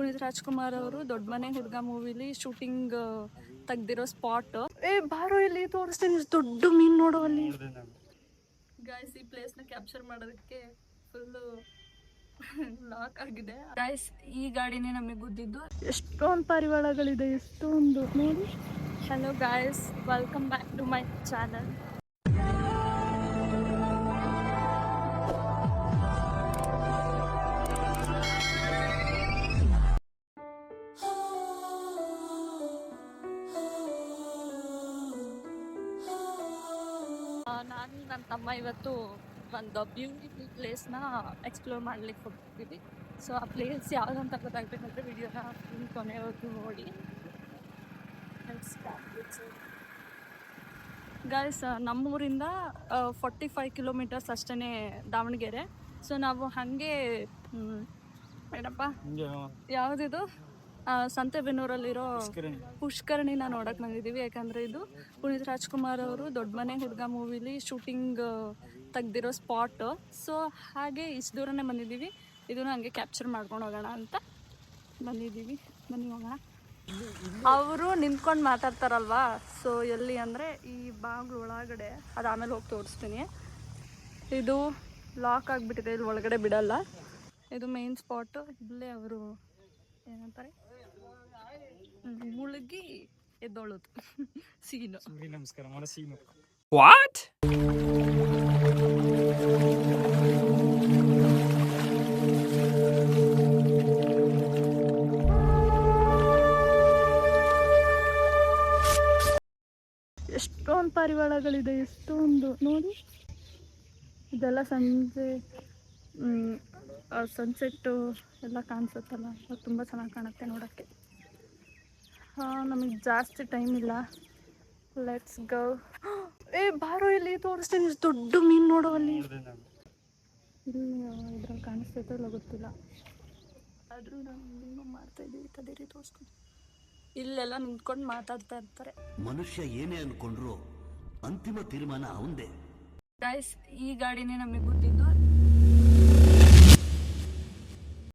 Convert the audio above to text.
ಪುನೀತ್ ರಾಜ್ಕುಮಾರ್ ಅವರು ದೊಡ್ಡ ಮನೆ ಹುಡುಗ ಮೂವಿಲಿ ಶೂಟಿಂಗ್ ತೆಗ್ದಿರೋ ಸ್ಪಾಟ್. ಬಾರೋ ಇಲ್ಲಿ ತೋರಿಸ್ತೀನಿ, ದೊಡ್ಡ ಮೀನ್ ನೋಡು ಅಲ್ಲಿ. ಗೈಸ್ ಈ ಪ್ಲೇಸ್ನ ಕ್ಯಾಪ್ಚರ್ ಮಾಡೋದಕ್ಕೆ ಫುಲ್ಲು ಲಾಕ್ ಆಗಿದೆ. ಗೈಸ್ ಈ ಗಾಡಿನೇ ನಮಗೆ ಗುದ್ದಿದ್ದು. ಎಷ್ಟೊಂದು ಪರಿವಾಳಗಳಿದೆ, ಎಷ್ಟೊಂದು ನೋಡಿ. Hello guys, welcome back to my channel. ನಾನು ನನ್ನ ತಮ್ಮ ಇವತ್ತು ಒಂದು ಬ್ಯೂಟಿಫುಲ್ ಪ್ಲೇಸ್ನ ಎಕ್ಸ್ಪ್ಲೋರ್ ಮಾಡ್ಲಿಕ್ಕೆ ಹೋಗ್ತಿದ್ವಿ. ಸೊ ಆ ಪ್ಲೇಸ್ ಯಾವುದಂತ ಗೊತ್ತಾಗಬೇಕಂದ್ರೆ ವಿಡಿಯೋನ ಕೊನೆವರೆಗೂ ನೋಡಿ. ಗೈಸ್ ನಮ್ಮೂರಿಂದ 45 ಕಿಲೋಮೀಟರ್ಸ್ ಅಷ್ಟೇ ದಾವಣಗೆರೆ. ಸೊ ನಾವು ಹಾಗೆ ಏನಪ್ಪ ಯಾವುದಿದು ಸಂತೆಬೆನ್ನೂರಲ್ಲಿರೋ ಪುಷ್ಕರಣಿನ ನೋಡಕ್ಕೆ ಬಂದಿದ್ದೀವಿ. ಯಾಕಂದರೆ ಇದು ಪುನೀತ್ ರಾಜ್ಕುಮಾರ್ ಅವರು ದೊಡ್ಡ ಮನೆ ಹುಡುಗ ಮೂವಿಲಿ ಶೂಟಿಂಗ್ ತೆಗ್ದಿರೋ ಸ್ಪಾಟ್. ಸೊ ಹಾಗೆ ಇಷ್ಟು ದೂರನೇ ಬಂದಿದ್ದೀವಿ. ಇದನ್ನು ಹಂಗೆ ಕ್ಯಾಪ್ಚರ್ ಮಾಡ್ಕೊಂಡು ಹೋಗೋಣ ಅಂತ ಬಂದಿದ್ದೀವಿ. ಬನ್ನಿ ಹೋಗೋಣ. ಅವರು ನಿಂತ್ಕೊಂಡು ಮಾತಾಡ್ತಾರಲ್ವಾ, ಸೊ ಎಲ್ಲಿ ಅಂದರೆ ಈ ಬಾಗ್ಲು ಒಳಗಡೆ, ಅದು ಆಮೇಲೆ ಹೋಗಿ ತೋರಿಸ್ತೀನಿ. ಇದು ಲಾಕ್ ಆಗಿಬಿಟ್ಟಿದೆ, ಇಲ್ಲಿ ಒಳಗಡೆ ಬಿಡಲ್ಲ. ಇದು ಮೇನ್ ಸ್ಪಾಟು. ಇಲ್ಲೇ ಅವರು ಏನಂತಾರೆ ಮುಳುಗಿ ಎದ್ದೊಳ್ಳೋದು ಸೀನು. ನಮಸ್ಕಾರ ಮಾಡೋ ಸೀನು. ವಾಟ್? ಎಷ್ಟೊಂದು ಪರಿವಾಳಗಳಿದೆ, ಎಷ್ಟೊಂದು ನೋಡಿ. ಇದೆಲ್ಲ ಸಂಜೆ ಸನ್ಸೆಟ್ಟು ಎಲ್ಲ ಕಾಣಿಸುತ್ತಲ್ಲ, ಅದು ತುಂಬ ಚೆನ್ನಾಗಿ ಕಾಣುತ್ತೆ ನೋಡೋಕ್ಕೆ. ನಮಗೆ ಜಾಸ್ತಿ ಟೈಮ್ ಇಲ್ಲ, ಲೆಟ್ಸ್ ಗೋ. ಬಾರೋ ಇಲ್ಲಿ ತೋರಿಸ್ತೀನಿ, ದೊಡ್ಡ ಮೀನು ನೋಡು ಅಲ್ಲಿ. ಇಲ್ಲಿ ಇದ್ರಲ್ಲಿ ಕಾಣಿಸ್ತೈತೆ ಇಲ್ಲ ಗೊತ್ತಿಲ್ಲ, ಆದರೂ ನಾವು ಇನ್ನೂ ಮಾಡ್ತಾಯಿದ್ದೀವಿ. ತಡೀರಿ ತೋರಿಸ್ಕೊಂಡು. ಇಲ್ಲೆಲ್ಲ ನಿಂತ್ಕೊಂಡು ಮಾತಾಡ್ತಾ ಇರ್ತಾರೆ. ಮನುಷ್ಯ ಏನೇ ಅನ್ಕೊಂಡ್ರು ಅಂತಿಮ ತೀರ್ಮಾನ ಅವಂದೇ. ಗೈಸ್ ಈ ಗಾಡಿನೇ ನಮಗೆ ಗೊತ್ತಿದ್ದು.